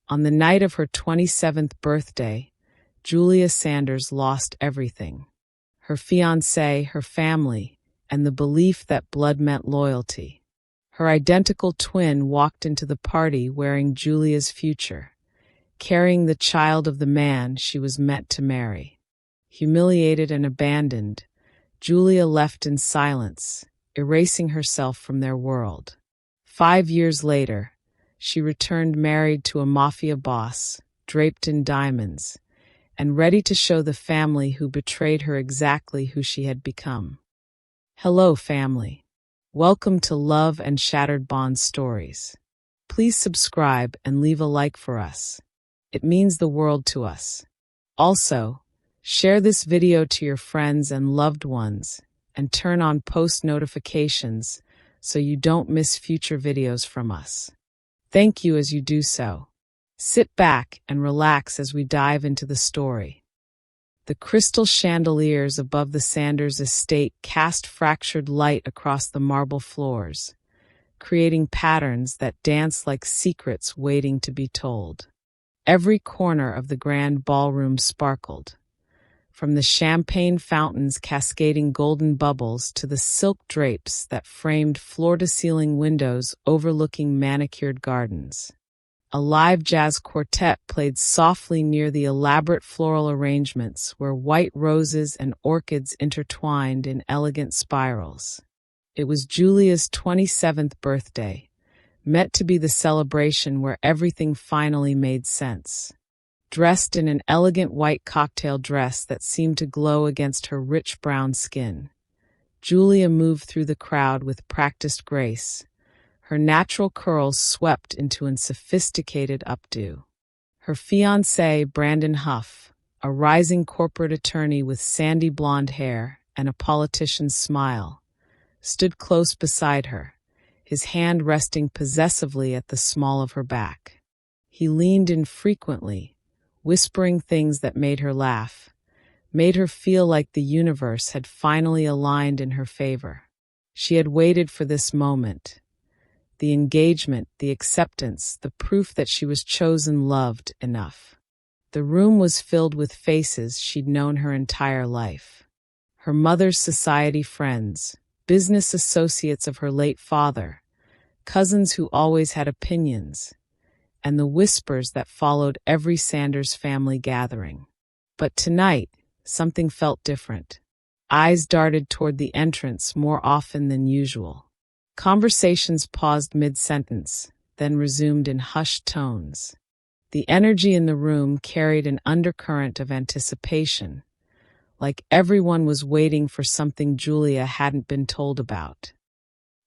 On the night of her 27th birthday, Julia Sanders lost everything. Her fiancé, her family, and the belief that blood meant loyalty. Her identical twin walked into the party wearing Julia's future, carrying the child of the man she was meant to marry. Humiliated and abandoned, Julia left in silence, erasing herself from their world. 5 years later, she returned married to a mafia boss, draped in diamonds, and ready to show the family who betrayed her exactly who she had become. Hello, family. Welcome to Love and Shattered Bonds Stories. Please subscribe and leave a like for us. It means the world to us. Also, share this video to your friends and loved ones and turn on post notifications so you don't miss future videos from us. Thank you as you do so. Sit back and relax as we dive into the story. The crystal chandeliers above the Sanders estate cast fractured light across the marble floors, creating patterns that dance like secrets waiting to be told. Every corner of the grand ballroom sparkled, from the champagne fountains cascading golden bubbles to the silk drapes that framed floor-to-ceiling windows overlooking manicured gardens. A live jazz quartet played softly near the elaborate floral arrangements where white roses and orchids intertwined in elegant spirals. It was Julia's 27th birthday, meant to be the celebration where everything finally made sense. Dressed in an elegant white cocktail dress that seemed to glow against her rich brown skin, Julia moved through the crowd with practiced grace, her natural curls swept into a sophisticated updo. Her fiancé, Brandon Huff, a rising corporate attorney with sandy blonde hair and a politician's smile, stood close beside her, his hand resting possessively at the small of her back. He leaned in frequently, whispering things that made her laugh, made her feel like the universe had finally aligned in her favor. She had waited for this moment. The engagement, the acceptance, the proof that she was chosen, loved enough. The room was filled with faces she'd known her entire life. Her mother's society friends, business associates of her late father, cousins who always had opinions, and the whispers that followed every Sanders family gathering. But tonight, something felt different. Eyes darted toward the entrance more often than usual. Conversations paused mid-sentence, then resumed in hushed tones. The energy in the room carried an undercurrent of anticipation, like everyone was waiting for something Julia hadn't been told about.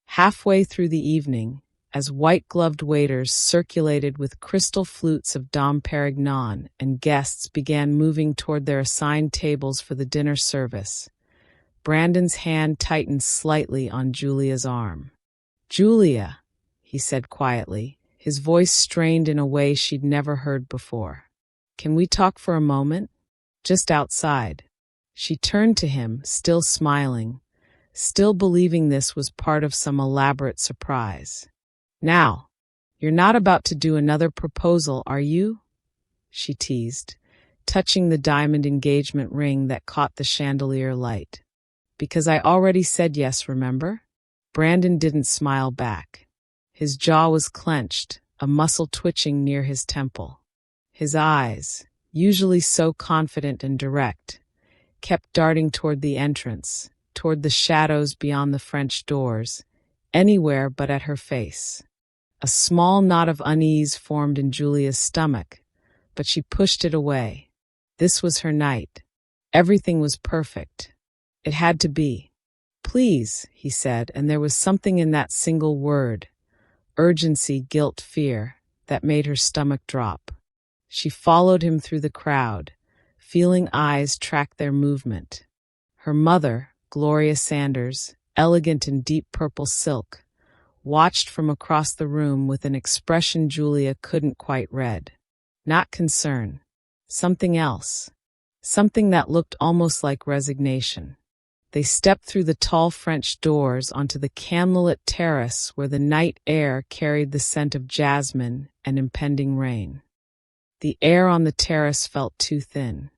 Halfway through the evening, as white-gloved waiters circulated with crystal flutes of Dom Perignon and guests began moving toward their assigned tables for the dinner service, Brandon's hand tightened slightly on Julia's arm. "Julia," he said quietly, his voice strained in a way she'd never heard before. "Can we talk for a moment? Just outside." She turned to him, still smiling, still believing this was part of some elaborate surprise. "Now, you're not about to do another proposal, are you?" she teased, touching the diamond engagement ring that caught the chandelier light. "Because I already said yes, remember?" Brandon didn't smile back. His jaw was clenched, a muscle twitching near his temple. His eyes, usually so confident and direct, kept darting toward the entrance, toward the shadows beyond the French doors, anywhere but at her face. A small knot of unease formed in Julia's stomach, but she pushed it away. This was her night. Everything was perfect. It had to be. "Please," he said, and there was something in that single word, urgency, guilt, fear, that made her stomach drop. She followed him through the crowd, feeling eyes track their movement. Her mother, Gloria Sanders, elegant in deep purple silk, watched from across the room with an expression Julia couldn't quite read. Not concern. Something else. Something that looked almost like resignation. They stepped through the tall French doors onto the candlelit terrace where the night air carried the scent of jasmine and impending rain. The air on the terrace felt too thin.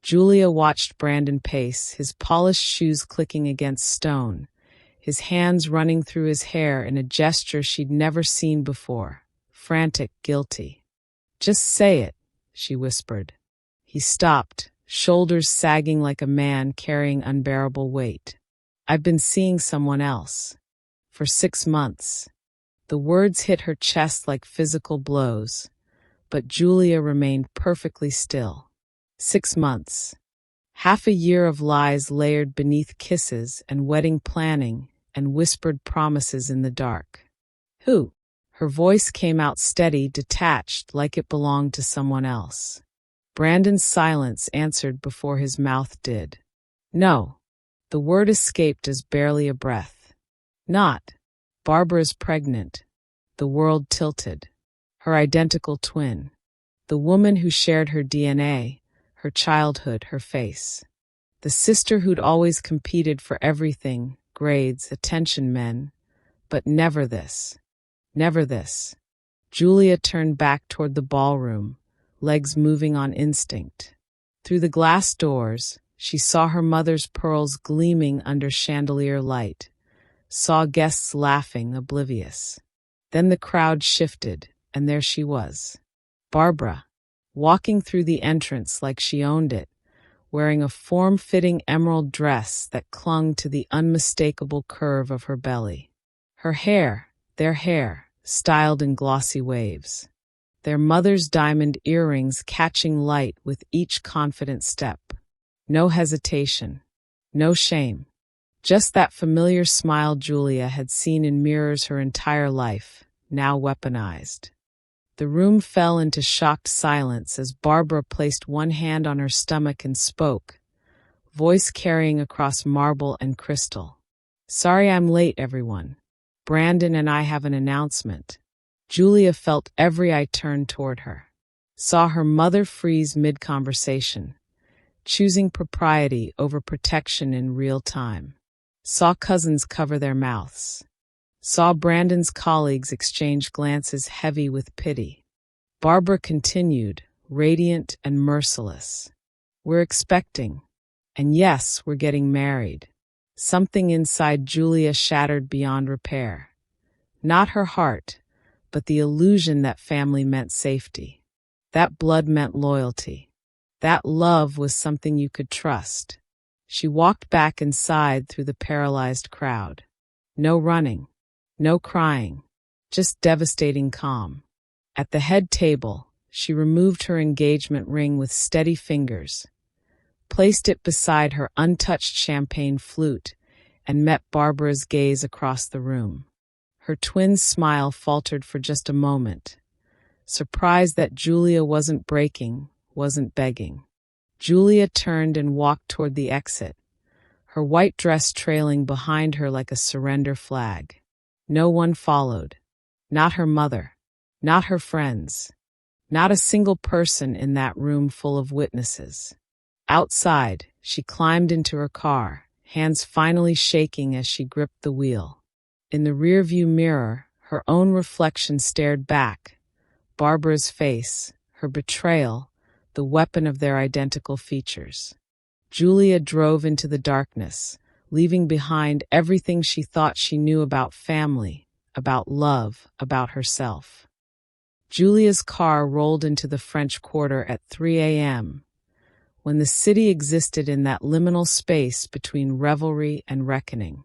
Julia watched Brandon pace, his polished shoes clicking against stone, his hands running through his hair in a gesture she'd never seen before, frantic, guilty. "Just say it," she whispered. He stopped, shoulders sagging like a man carrying unbearable weight. "I've been seeing someone else. For 6 months." The words hit her chest like physical blows, but Julia remained perfectly still. 6 months. Half a year of lies layered beneath kisses and wedding planning and whispered promises in the dark. "Who?" Her voice came out steady, detached, like it belonged to someone else. Brandon's silence answered before his mouth did. "No." The word escaped as barely a breath. "Not. Barbara's pregnant." The world tilted. Her identical twin. The woman who shared her DNA, her childhood, her face. The sister who'd always competed for everything, grades, attention, men. But never this. Never this. Julia turned back toward the ballroom, legs moving on instinct. Through the glass doors, she saw her mother's pearls gleaming under chandelier light, saw guests laughing, oblivious. Then the crowd shifted, and there she was. Barbara, walking through the entrance like she owned it, wearing a form-fitting emerald dress that clung to the unmistakable curve of her belly. Her hair, their hair, styled in glossy waves. Their mother's diamond earrings catching light with each confident step. No hesitation. No shame. Just that familiar smile Julia had seen in mirrors her entire life, now weaponized. The room fell into shocked silence as Barbara placed one hand on her stomach and spoke, voice carrying across marble and crystal. "Sorry I'm late, everyone. Brandon and I have an announcement." Julia felt every eye turn toward her. Saw her mother freeze mid-conversation, choosing propriety over protection in real time. Saw cousins cover their mouths. Saw Brandon's colleagues exchange glances heavy with pity. Barbara continued, radiant and merciless. "We're expecting. And yes, we're getting married." Something inside Julia shattered beyond repair. Not her heart, but the illusion that family meant safety. That blood meant loyalty. That love was something you could trust. She walked back inside through the paralyzed crowd. No running. No crying. Just devastating calm. At the head table, she removed her engagement ring with steady fingers, placed it beside her untouched champagne flute, and met Barbara's gaze across the room. Her twin's smile faltered for just a moment, surprised that Julia wasn't breaking, wasn't begging. Julia turned and walked toward the exit, her white dress trailing behind her like a surrender flag. No one followed. Not her mother. Not her friends. Not a single person in that room full of witnesses. Outside, she climbed into her car, hands finally shaking as she gripped the wheel. In the rearview mirror, her own reflection stared back. Barbara's face, her betrayal, the weapon of their identical features. Julia drove into the darkness, leaving behind everything she thought she knew about family, about love, about herself. Julia's car rolled into the French Quarter at 3 a.m., when the city existed in that liminal space between revelry and reckoning.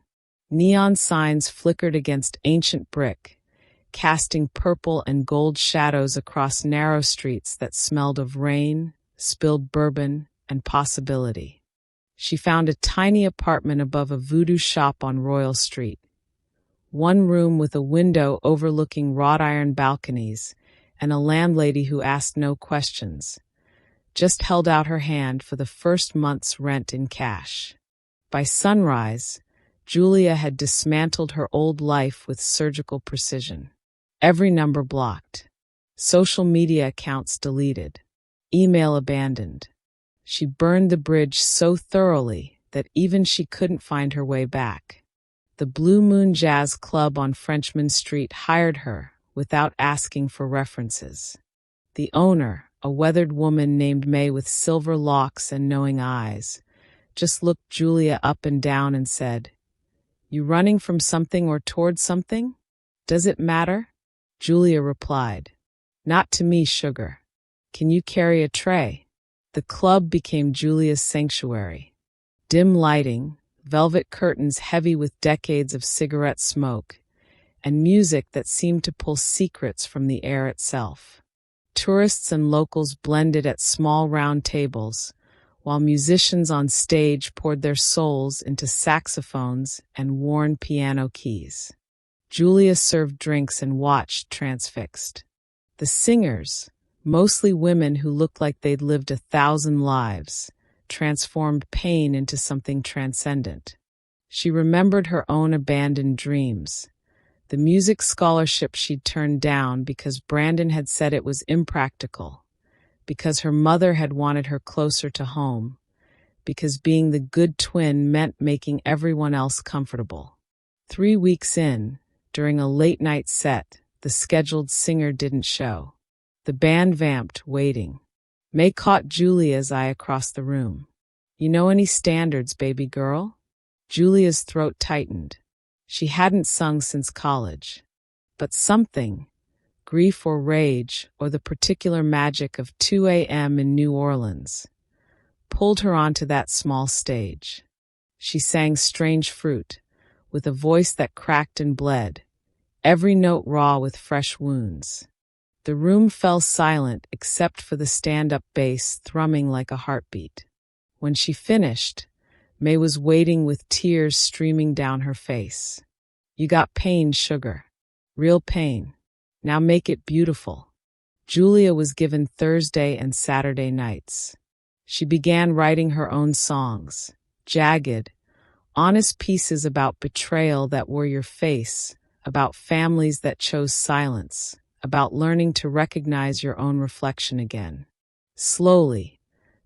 Neon signs flickered against ancient brick, casting purple and gold shadows across narrow streets that smelled of rain, spilled bourbon, and possibility. She found a tiny apartment above a voodoo shop on Royal Street. One room with a window overlooking wrought iron balconies, and a landlady who asked no questions, just held out her hand for the first month's rent in cash. By sunrise, Julia had dismantled her old life with surgical precision. Every number blocked. Social media accounts deleted. Email abandoned. She burned the bridge so thoroughly that even she couldn't find her way back. The Blue Moon Jazz Club on Frenchman Street hired her without asking for references. The owner, a weathered woman named May with silver locks and knowing eyes, just looked Julia up and down and said, "You running from something or toward something? Does it matter?" Julia replied, "Not to me, sugar. Can you carry a tray?" The club became Julia's sanctuary. Dim lighting, velvet curtains heavy with decades of cigarette smoke, and music that seemed to pull secrets from the air itself. Tourists and locals blended at small round tables, while musicians on stage poured their souls into saxophones and worn piano keys. Julia served drinks and watched transfixed. The singers, mostly women who looked like they'd lived 1,000 lives, transformed pain into something transcendent. She remembered her own abandoned dreams, the music scholarship she'd turned down because Brandon had said it was impractical, because her mother had wanted her closer to home, because being the good twin meant making everyone else comfortable. 3 weeks in, during a late-night set, the scheduled singer didn't show. The band vamped, waiting. May caught Julia's eye across the room. "You know any standards, baby girl?" Julia's throat tightened. She hadn't sung since college. But something, grief or rage or the particular magic of 2 a.m. in New Orleans, pulled her onto that small stage. She sang Strange Fruit, with a voice that cracked and bled, every note raw with fresh wounds. The room fell silent except for the stand-up bass thrumming like a heartbeat. When she finished, May was waiting with tears streaming down her face. "You got pain, sugar. Real pain. Now make it beautiful." Julia was given Thursday and Saturday nights. She began writing her own songs, jagged, honest pieces about betrayal that wore your face, about families that chose silence, about learning to recognize your own reflection again. Slowly,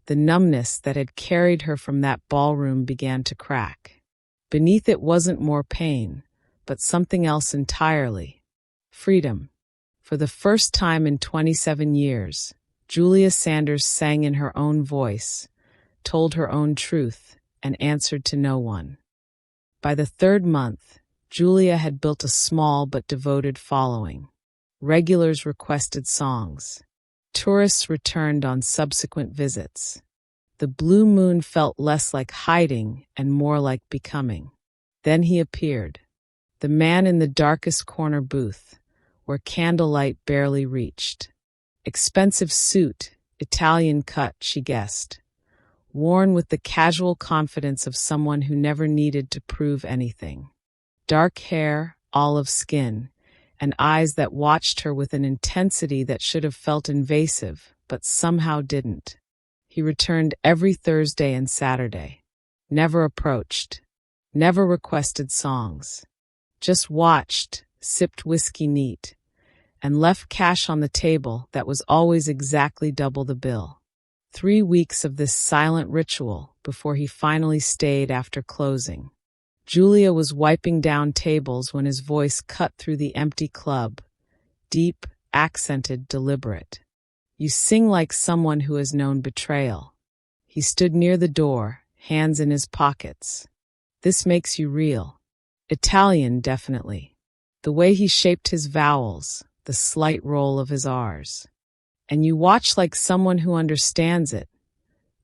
the numbness that had carried her from that ballroom began to crack. Beneath it wasn't more pain, but something else entirely. Freedom. For the first time in 27 years, Julia Sanders sang in her own voice, told her own truth, and answered to no one. By the 3rd month, Julia had built a small but devoted following. Regulars requested songs. Tourists returned on subsequent visits. The blue moon felt less like hiding and more like becoming. Then he appeared, the man in the darkest corner booth, where candlelight barely reached. Expensive suit, Italian cut, she guessed, worn with the casual confidence of someone who never needed to prove anything. Dark hair, olive skin, and eyes that watched her with an intensity that should have felt invasive, but somehow didn't. He returned every Thursday and Saturday. Never approached. Never requested songs. Just watched, sipped whiskey neat, and left cash on the table that was always exactly double the bill. 3 weeks of this silent ritual before he finally stayed after closing. Julia was wiping down tables when his voice cut through the empty club, deep, accented, deliberate. "You sing like someone who has known betrayal." He stood near the door, hands in his pockets. "This makes you real." Italian, definitely. The way he shaped his vowels, the slight roll of his R's. "And you watch like someone who understands it,"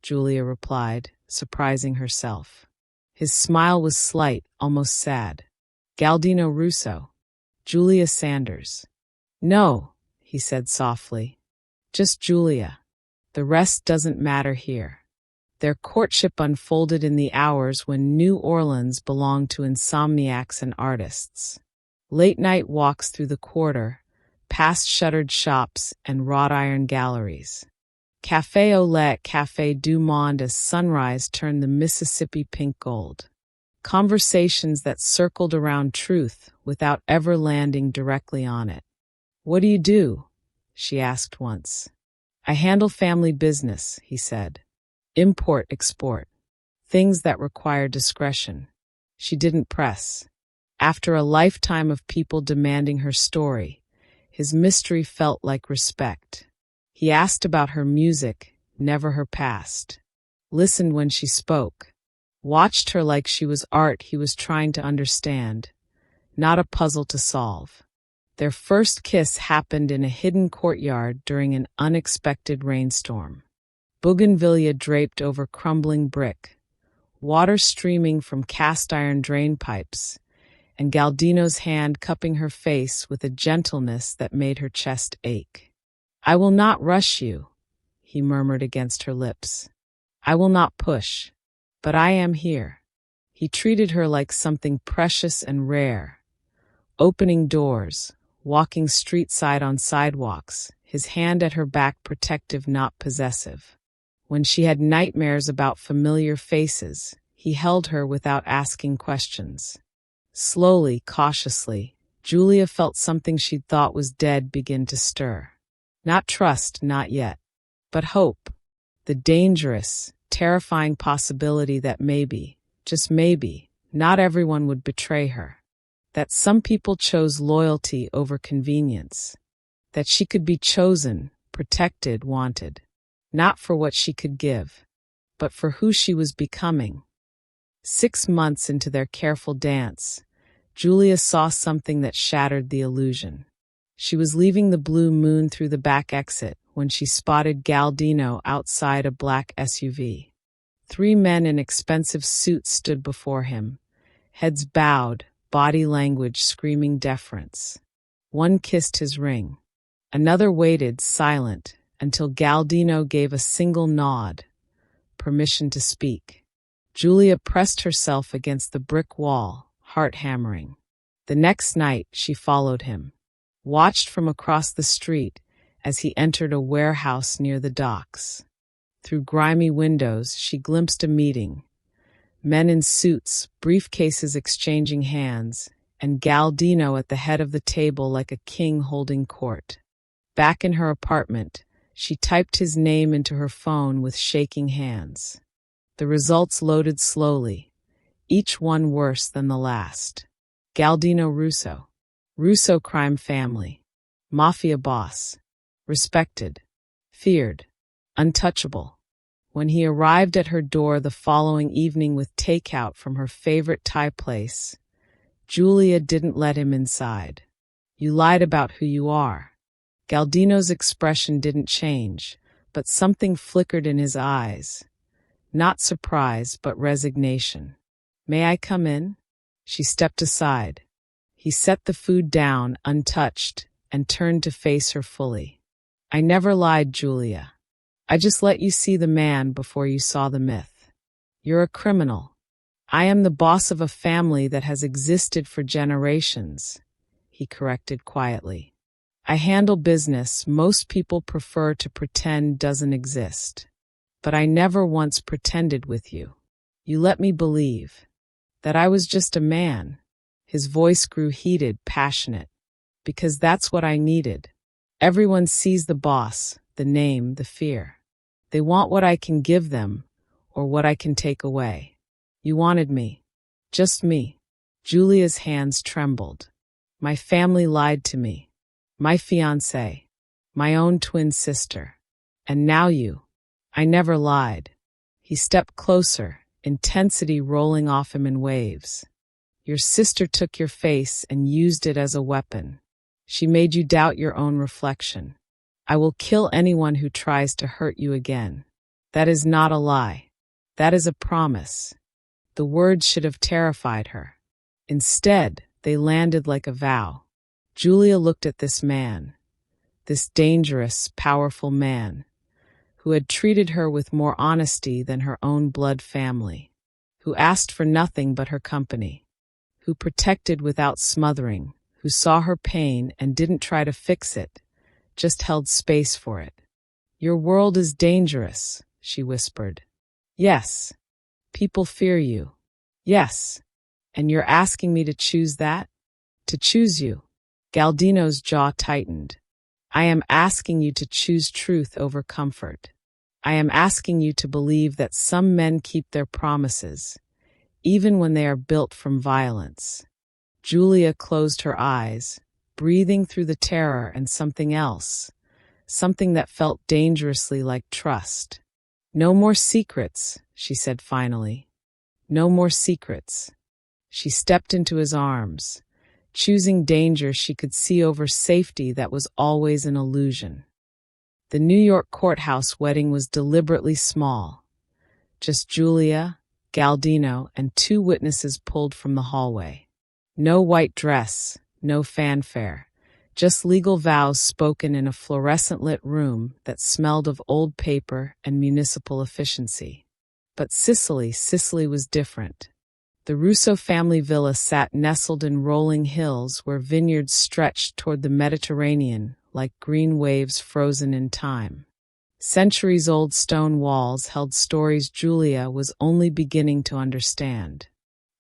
Julia replied, surprising herself. His smile was slight, almost sad. "Galdino Russo." "Julia Sanders." "No," he said softly. "Just Julia. The rest doesn't matter here." Their courtship unfolded in the hours when New Orleans belonged to insomniacs and artists. Late-night walks through the quarter, past shuttered shops and wrought-iron galleries. Café au lait, Café du Monde as sunrise turned the Mississippi pink gold. Conversations that circled around truth without ever landing directly on it. "What do you do?" she asked once. "I handle family business," he said. "Import, export. Things that require discretion." She didn't press. After a lifetime of people demanding her story, his mystery felt like respect. He asked about her music, never her past. Listened when she spoke. Watched her like she was art he was trying to understand, not a puzzle to solve. Their first kiss happened in a hidden courtyard during an unexpected rainstorm. Bougainvillea draped over crumbling brick, water streaming from cast-iron drain pipes, and Galdino's hand cupping her face with a gentleness that made her chest ache. "I will not rush you," he murmured against her lips. "I will not push, but I am here." He treated her like something precious and rare, opening doors, walking street-side on sidewalks, his hand at her back protective, not possessive. When she had nightmares about familiar faces, he held her without asking questions. Slowly, cautiously, Julia felt something she'd thought was dead begin to stir. Not trust, not yet, but hope. The dangerous, terrifying possibility that maybe, just maybe, not everyone would betray her. That some people chose loyalty over convenience. That she could be chosen, protected, wanted. Not for what she could give, but for who she was becoming. 6 months into their careful dance, Julia saw something that shattered the illusion. She was leaving the Blue Moon through the back exit when she spotted Galdino outside a black SUV. 3 men in expensive suits stood before him, heads bowed, body language screaming deference. One kissed his ring. Another waited, silent, until Galdino gave a single nod, permission to speak. Julia pressed herself against the brick wall, heart hammering. The next night, she followed him, watched from across the street as he entered a warehouse near the docks. Through grimy windows, she glimpsed a meeting. Men in suits, briefcases exchanging hands, and Galdino at the head of the table like a king holding court. Back in her apartment, she typed his name into her phone with shaking hands. The results loaded slowly, each one worse than the last. Galdino Russo. Russo crime family. Mafia boss. Respected. Feared. Untouchable. When he arrived at her door the following evening with takeout from her favorite Thai place, Julia didn't let him inside. "You lied about who you are." Galdino's expression didn't change, but something flickered in his eyes. Not surprise, but resignation. "May I come in?" She stepped aside. He set the food down, untouched, and turned to face her fully. "I never lied, Julia. I just let you see the man before you saw the myth. You're a criminal. I am the boss of a family that has existed for generations," he corrected quietly. "I handle business most people prefer to pretend doesn't exist. But I never once pretended with you. You let me believe that I was just a man." His voice grew heated, passionate. "Because that's what I needed. Everyone sees the boss, the name, the fear. They want what I can give them, or what I can take away. You wanted me. Just me." Julia's hands trembled. "My family lied to me. My fiancé. My own twin sister. And now you." "I never lied." He stepped closer, intensity rolling off him in waves. "Your sister took your face and used it as a weapon. She made you doubt your own reflection. I will kill anyone who tries to hurt you again. That is not a lie. That is a promise." The words should have terrified her. Instead, they landed like a vow. Julia looked at this man, this dangerous, powerful man, who had treated her with more honesty than her own blood family, who asked for nothing but her company, who protected without smothering, who saw her pain and didn't try to fix it, just held space for it. "Your world is dangerous," she whispered. "Yes. People fear you. Yes. And you're asking me to choose that? To choose you?" Galdino's jaw tightened. "I am asking you to choose truth over comfort. I am asking you to believe that some men keep their promises, even when they are built from violence." Julia closed her eyes, breathing through the terror and something else, something that felt dangerously like trust. "No more secrets," she said finally. "No more secrets." She stepped into his arms, choosing danger she could see over safety that was always an illusion. The New York courthouse wedding was deliberately small. Just Julia, Galdino, and two witnesses pulled from the hallway. No white dress, no fanfare, just legal vows spoken in a fluorescent-lit room that smelled of old paper and municipal efficiency. But Sicily was different. The Russo family villa sat nestled in rolling hills where vineyards stretched toward the Mediterranean like green waves frozen in time. Centuries-old stone walls held stories Julia was only beginning to understand.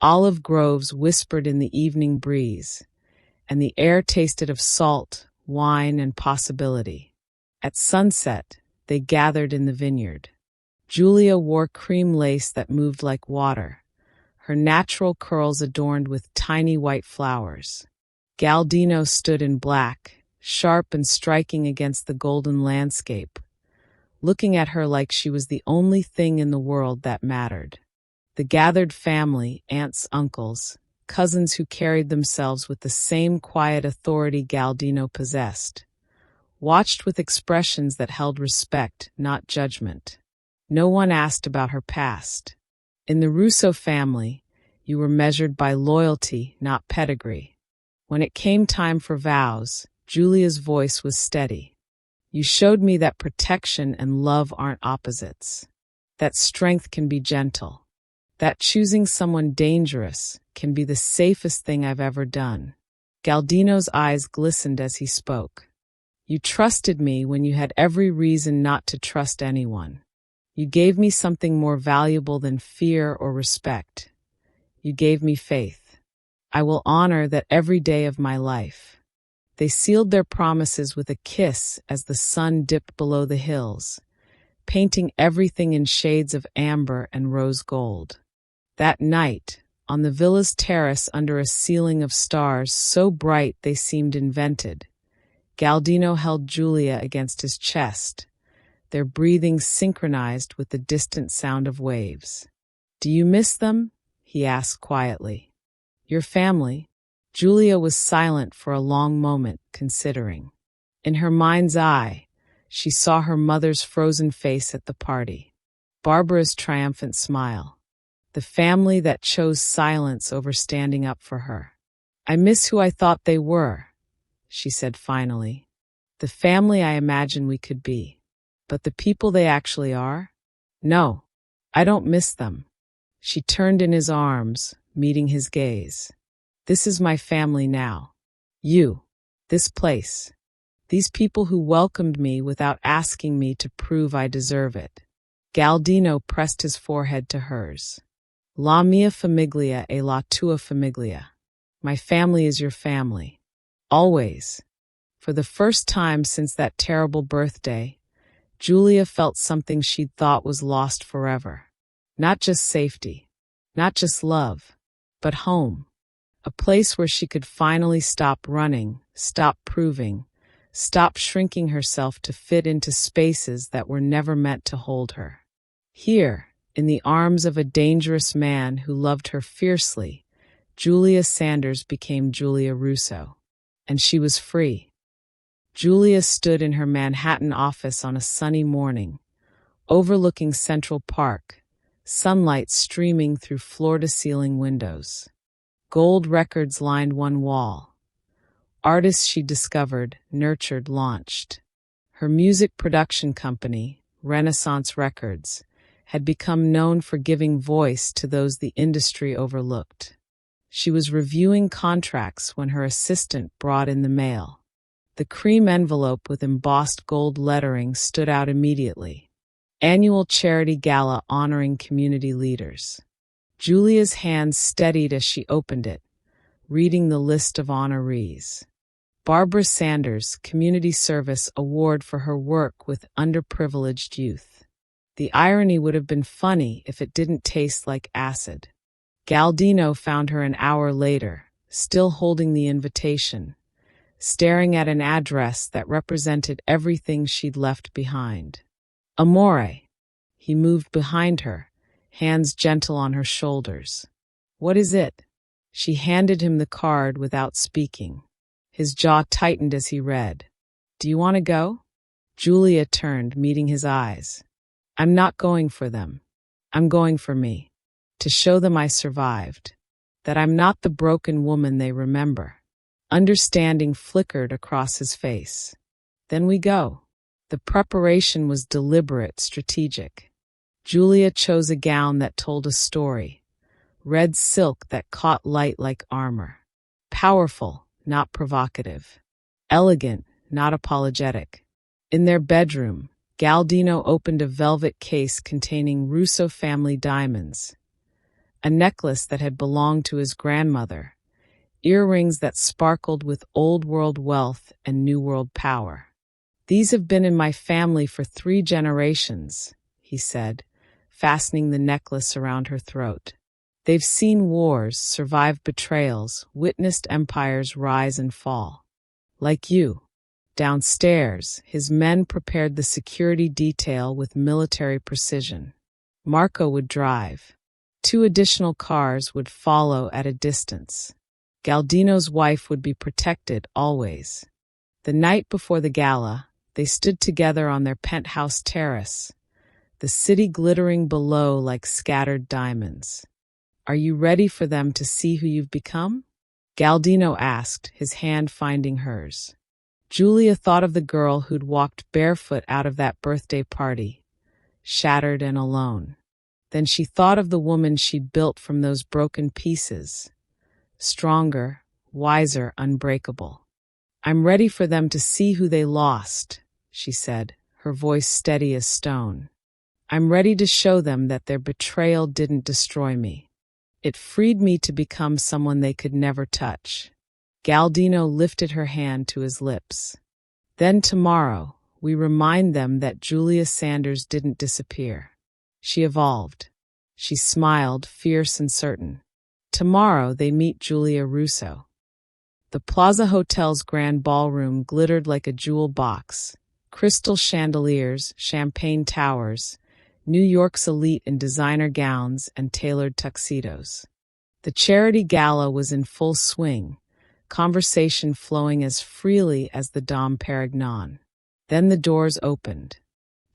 Olive groves whispered in the evening breeze, and the air tasted of salt, wine, and possibility. At sunset, they gathered in the vineyard. Julia wore cream lace that moved like water, her natural curls adorned with tiny white flowers. Galdino stood in black, sharp and striking against the golden landscape, looking at her like she was the only thing in the world that mattered. The gathered family, aunts, uncles, cousins who carried themselves with the same quiet authority Galdino possessed, watched with expressions that held respect, not judgment. No one asked about her past. In the Russo family, you were measured by loyalty, not pedigree. When it came time for vows, Julia's voice was steady. "You showed me that protection and love aren't opposites. That strength can be gentle. That choosing someone dangerous can be the safest thing I've ever done." Galdino's eyes glistened as he spoke. "You trusted me when you had every reason not to trust anyone. You gave me something more valuable than fear or respect. You gave me faith. I will honor that every day of my life." They sealed their promises with a kiss as the sun dipped below the hills, painting everything in shades of amber and rose gold. That night, on the villa's terrace under a ceiling of stars so bright they seemed invented, Galdino held Julia against his chest, their breathing synchronized with the distant sound of waves. "Do you miss them?" he asked quietly. "Your family?" Julia was silent for a long moment, considering. In her mind's eye, she saw her mother's frozen face at the party, Barbara's triumphant smile, the family that chose silence over standing up for her. "I miss who I thought they were," she said finally. "The family I imagined we could be. But the people they actually are? No, I don't miss them." She turned in his arms, meeting his gaze. "This is my family now. You, this place, these people who welcomed me without asking me to prove I deserve it." Galdino pressed his forehead to hers. "La mia famiglia e la tua famiglia." My family is your family. Always. For the first time since that terrible birthday, Julia felt something she'd thought was lost forever. Not just safety, not just love, but home. A place where she could finally stop running, stop proving, stop shrinking herself to fit into spaces that were never meant to hold her. Here, in the arms of a dangerous man who loved her fiercely, Julia Sanders became Julia Russo. And she was free. Julia stood in her Manhattan office on a sunny morning, overlooking Central Park, sunlight streaming through floor-to-ceiling windows. Gold records lined one wall. Artists she discovered, nurtured, launched. Her music production company, Renaissance Records, had become known for giving voice to those the industry overlooked. She was reviewing contracts when her assistant brought in the mail. The cream envelope with embossed gold lettering stood out immediately. Annual charity gala honoring community leaders. Julia's hands steadied as she opened it, reading the list of honorees. Barbara Sanders Community Service Award for her work with underprivileged youth. The irony would have been funny if it didn't taste like acid. Galdino found her an hour later, still holding the invitation, staring at an address that represented everything she'd left behind. Amore. He moved behind her, hands gentle on her shoulders. What is it? She handed him the card without speaking. His jaw tightened as he read. Do you want to go? Julia turned, meeting his eyes. I'm not going for them. I'm going for me. To show them I survived. That I'm not the broken woman they remember. Understanding flickered across his face. Then we go. The preparation was deliberate, strategic. Julia chose a gown that told a story. Red silk that caught light like armor. Powerful, not provocative. Elegant, not apologetic. In their bedroom, Galdino opened a velvet case containing Russo family diamonds. A necklace that had belonged to his grandmother. Earrings that sparkled with old-world wealth and new-world power. These have been in my family for 3 generations, he said, fastening the necklace around her throat. They've seen wars, survived betrayals, witnessed empires rise and fall. Like you. Downstairs, his men prepared the security detail with military precision. Marco would drive. 2 additional cars would follow at a distance. Galdino's wife would be protected always. The night before the gala, they stood together on their penthouse terrace, the city glittering below like scattered diamonds. Are you ready for them to see who you've become? Galdino asked, his hand finding hers. Julia thought of the girl who'd walked barefoot out of that birthday party, shattered and alone. Then she thought of the woman she'd built from those broken pieces. Stronger, wiser, unbreakable. I'm ready for them to see who they lost, she said, her voice steady as stone. I'm ready to show them that their betrayal didn't destroy me. It freed me to become someone they could never touch. Galdino lifted her hand to his lips. Then tomorrow, we remind them that Julia Sanders didn't disappear. She evolved. She smiled, fierce and certain. Tomorrow they meet Julia Russo. The Plaza Hotel's grand ballroom glittered like a jewel box. Crystal chandeliers, champagne towers, New York's elite in designer gowns and tailored tuxedos. The charity gala was in full swing, conversation flowing as freely as the Dom Perignon. Then the doors opened.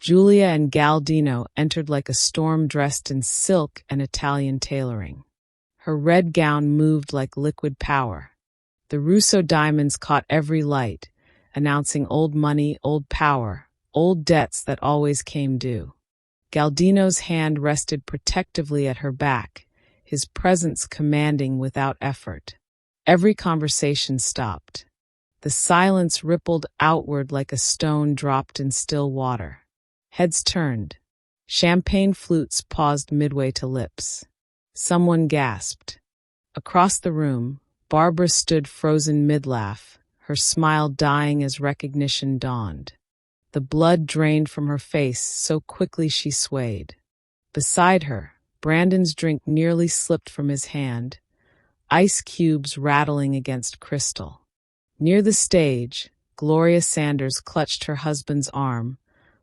Julia and Galdino entered like a storm dressed in silk and Italian tailoring. Her red gown moved like liquid power. The Russo diamonds caught every light, announcing old money, old power, old debts that always came due. Galdino's hand rested protectively at her back, his presence commanding without effort. Every conversation stopped. The silence rippled outward like a stone dropped in still water. Heads turned. Champagne flutes paused midway to lips. Someone gasped. Across the room, Barbara stood frozen mid-laugh, her smile dying as recognition dawned. The blood drained from her face so quickly she swayed. Beside her, Brandon's drink nearly slipped from his hand, ice cubes rattling against crystal. Near the stage, Gloria Sanders clutched her husband's arm,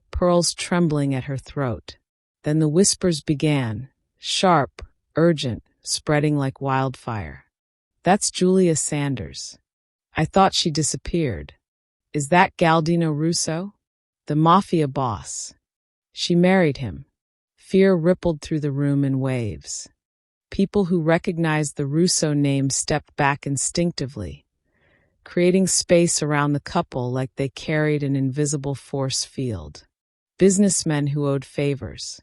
pearls trembling at her throat. Then the whispers began, sharp, urgent, spreading like wildfire. That's Julia Sanders. I thought she disappeared. Is that Galdino Russo? The Mafia boss. She married him. Fear rippled through the room in waves. People who recognized the Russo name stepped back instinctively, creating space around the couple like they carried an invisible force field. Businessmen who owed favors.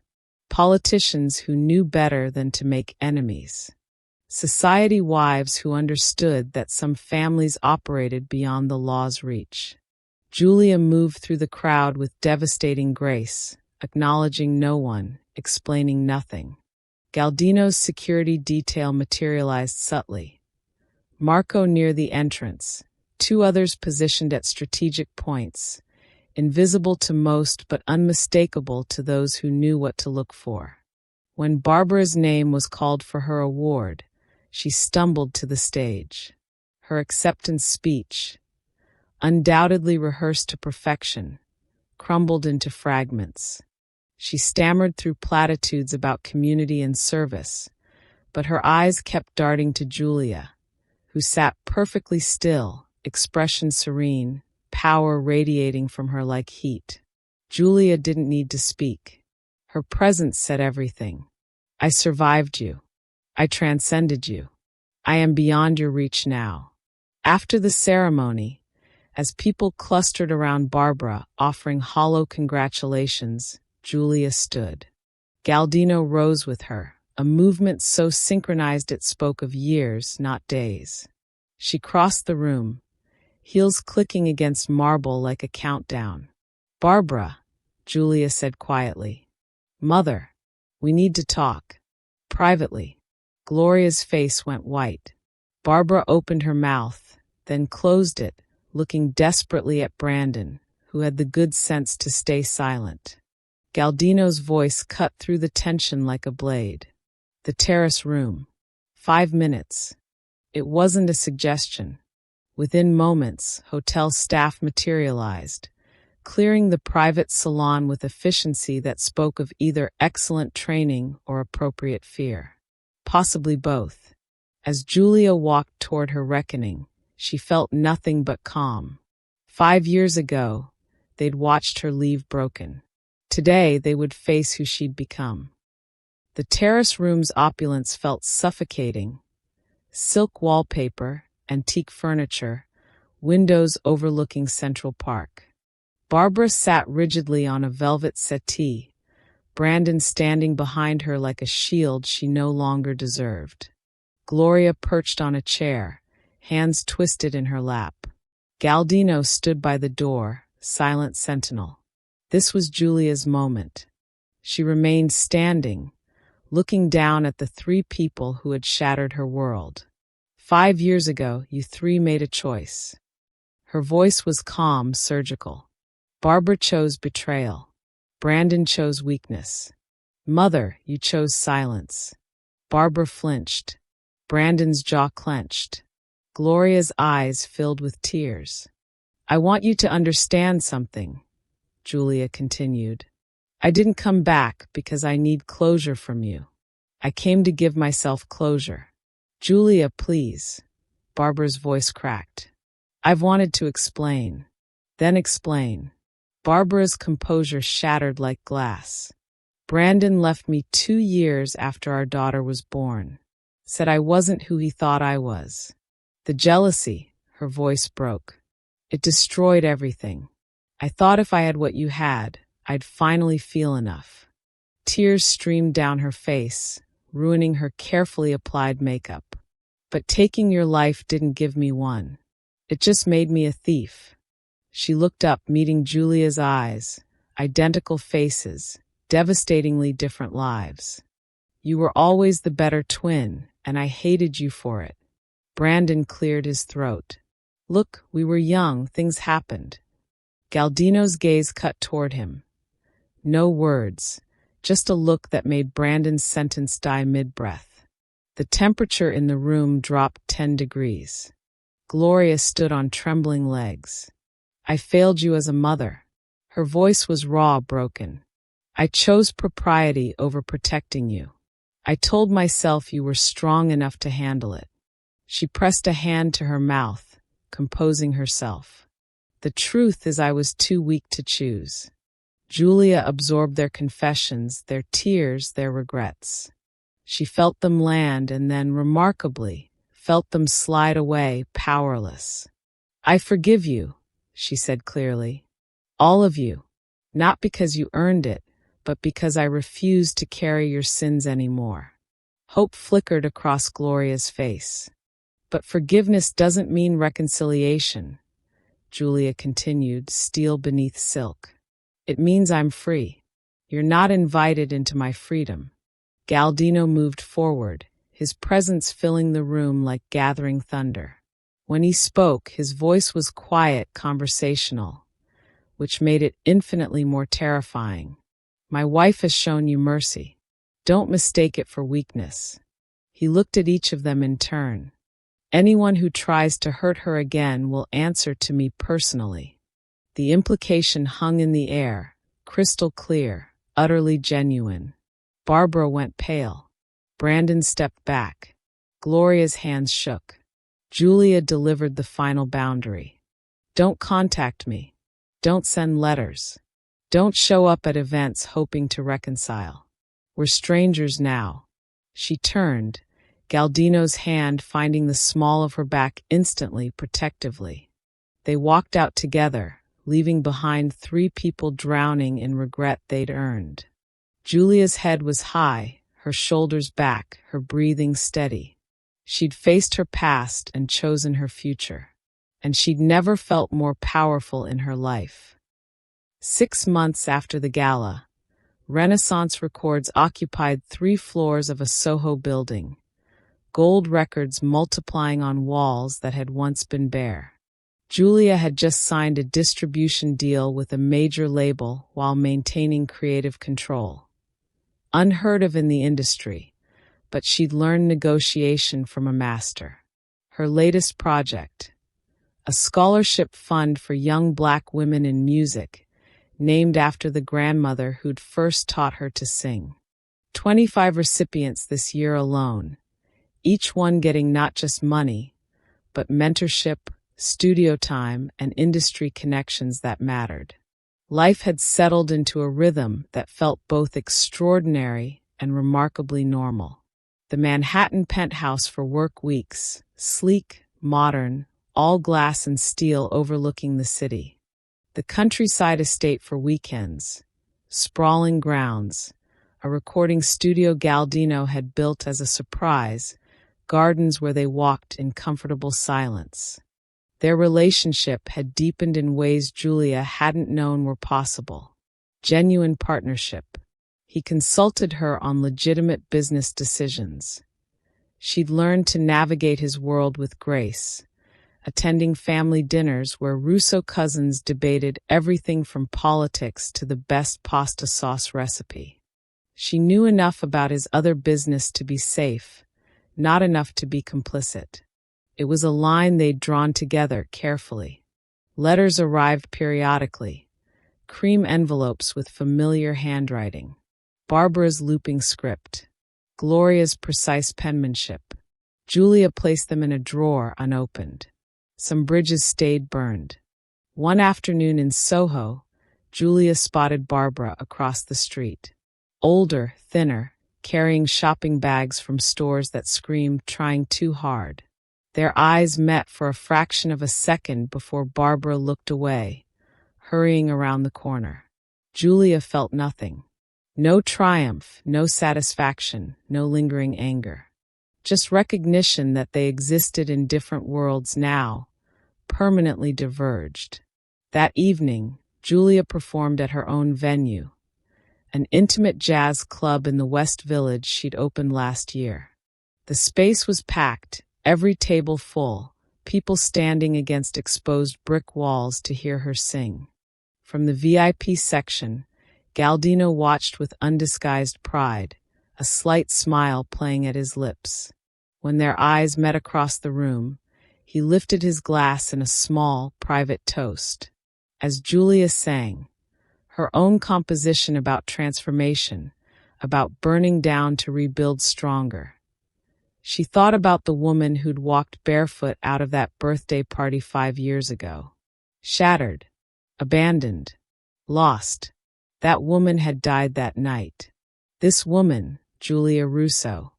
Politicians who knew better than to make enemies. Society wives who understood that some families operated beyond the law's reach. Julia moved through the crowd with devastating grace, acknowledging no one, explaining nothing. Galdino's security detail materialized subtly. Marco near the entrance, 2 others positioned at strategic points, invisible to most but unmistakable to those who knew what to look for. When Barbara's name was called for her award, she stumbled to the stage. Her acceptance speech, undoubtedly rehearsed to perfection, crumbled into fragments. She stammered through platitudes about community and service, but her eyes kept darting to Julia, who sat perfectly still, expression serene, power radiating from her like heat. Julia didn't need to speak. Her presence said everything. I survived you. I transcended you. I am beyond your reach now. After the ceremony, as people clustered around Barbara, offering hollow congratulations, Julia stood. Galdino rose with her, a movement so synchronized it spoke of years, not days. She crossed the room, heels clicking against marble like a countdown. Barbara, Julia said quietly. Mother, we need to talk. Privately. Gloria's face went white. Barbara opened her mouth, then closed it, looking desperately at Brandon, who had the good sense to stay silent. Galdino's voice cut through the tension like a blade. The terrace room. 5 minutes. It wasn't a suggestion. Within moments, hotel staff materialized, clearing the private salon with efficiency that spoke of either excellent training or appropriate fear. Possibly both. As Julia walked toward her reckoning, she felt nothing but calm. 5 years ago, they'd watched her leave broken. Today, they would face who she'd become. The terrace room's opulence felt suffocating. Silk wallpaper, antique furniture, windows overlooking Central Park. Barbara sat rigidly on a velvet settee, Brandon standing behind her like a shield she no longer deserved. Gloria perched on a chair, hands twisted in her lap. Galdino stood by the door, silent sentinel. This was Julia's moment. She remained standing, looking down at the 3 people who had shattered her world. 5 years ago, you 3 made a choice. Her voice was calm, surgical. Barbara chose betrayal. Brandon chose weakness. Mother, you chose silence. Barbara flinched. Brandon's jaw clenched. Gloria's eyes filled with tears. I want you to understand something, Julia continued. I didn't come back because I need closure from you. I came to give myself closure. Julia, please. Barbara's voice cracked. I've wanted to explain. Then explain. Barbara's composure shattered like glass. Brandon left me 2 years after our daughter was born. Said I wasn't who he thought I was. The jealousy, her voice broke. It destroyed everything. I thought if I had what you had, I'd finally feel enough. Tears streamed down her face, ruining her carefully applied makeup. But taking your life didn't give me one. It just made me a thief. She looked up, meeting Julia's eyes, identical faces, devastatingly different lives. You were always the better twin, and I hated you for it. Brandon cleared his throat. Look, we were young, things happened. Galdino's gaze cut toward him. No words, just a look that made Brandon's sentence die mid-breath. The temperature in the room dropped 10 degrees. Gloria stood on trembling legs. I failed you as a mother. Her voice was raw, broken. I chose propriety over protecting you. I told myself you were strong enough to handle it. She pressed a hand to her mouth, composing herself. The truth is I was too weak to choose. Julia absorbed their confessions, their tears, their regrets. She felt them land and then, remarkably, felt them slide away, powerless. I forgive you, she said clearly. All of you. Not because you earned it, but because I refuse to carry your sins anymore. Hope flickered across Gloria's face. But forgiveness doesn't mean reconciliation, Julia continued, steel beneath silk. It means I'm free. You're not invited into my freedom. Galdino moved forward, his presence filling the room like gathering thunder. When he spoke, his voice was quiet, conversational, which made it infinitely more terrifying. My wife has shown you mercy. Don't mistake it for weakness. He looked at each of them in turn. Anyone who tries to hurt her again will answer to me personally. The implication hung in the air, crystal clear, utterly genuine. Barbara went pale. Brandon stepped back. Gloria's hands shook. Julia delivered the final boundary. Don't contact me. Don't send letters. Don't show up at events hoping to reconcile. We're strangers now. She turned, Galdino's hand finding the small of her back instantly, protectively. They walked out together, leaving behind 3 people drowning in regret they'd earned. Julia's head was high, her shoulders back, her breathing steady. She'd faced her past and chosen her future, and she'd never felt more powerful in her life. 6 months after the gala, Renaissance Records occupied 3 floors of a Soho building, gold records multiplying on walls that had once been bare. Julia had just signed a distribution deal with a major label while maintaining creative control. Unheard of in the industry, but she'd learned negotiation from a master. Her latest project, a scholarship fund for young Black women in music, named after the grandmother who'd first taught her to sing. 25 recipients this year alone, each one getting not just money, but mentorship, studio time, and industry connections that mattered. Life had settled into a rhythm that felt both extraordinary and remarkably normal. The Manhattan penthouse for work weeks, sleek, modern, all glass and steel overlooking the city. The countryside estate for weekends, sprawling grounds, a recording studio Galdino had built as a surprise, gardens where they walked in comfortable silence. Their relationship had deepened in ways Julia hadn't known were possible. Genuine partnership. He consulted her on legitimate business decisions. She'd learned to navigate his world with grace, attending family dinners where Russo cousins debated everything from politics to the best pasta sauce recipe. She knew enough about his other business to be safe, not enough to be complicit. It was a line they'd drawn together carefully. Letters arrived periodically, cream envelopes with familiar handwriting. Barbara's looping script, Gloria's precise penmanship. Julia placed them in a drawer unopened. Some bridges stayed burned. One afternoon in Soho, Julia spotted Barbara across the street. Older, thinner, carrying shopping bags from stores that screamed trying too hard. Their eyes met for a fraction of a second before Barbara looked away, hurrying around the corner. Julia felt nothing. No triumph, no satisfaction, no lingering anger. Just recognition that they existed in different worlds now, permanently diverged. That evening, Julia performed at her own venue, an intimate jazz club in the West Village she'd opened last year. The space was packed, every table full, people standing against exposed brick walls to hear her sing. From the VIP section, Galdino watched with undisguised pride, a slight smile playing at his lips. When their eyes met across the room, he lifted his glass in a small, private toast. As Julia sang, her own composition about transformation, about burning down to rebuild stronger, she thought about the woman who'd walked barefoot out of that birthday party 5 years ago. Shattered, abandoned, lost. That woman had died that night. This woman, Julia Russo,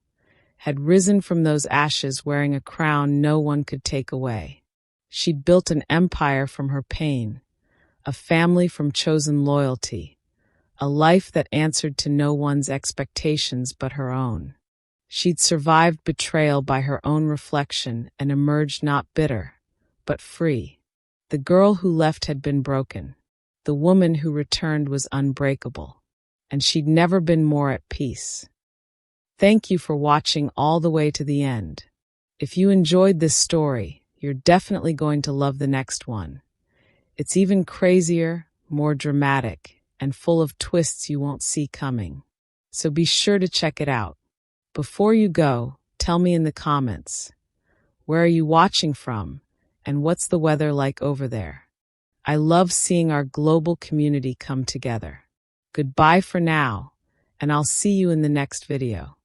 had risen from those ashes wearing a crown no one could take away. She'd built an empire from her pain, a family from chosen loyalty, a life that answered to no one's expectations but her own. She'd survived betrayal by her own reflection and emerged not bitter, but free. The girl who left had been broken. The woman who returned was unbreakable, and she'd never been more at peace. Thank you for watching all the way to the end. If you enjoyed this story, you're definitely going to love the next one. It's even crazier, more dramatic, and full of twists you won't see coming. So be sure to check it out. Before you go, tell me in the comments, Where are you watching from? And what's the weather like over there? I love seeing our global community come together. Goodbye for now, and I'll see you in the next video.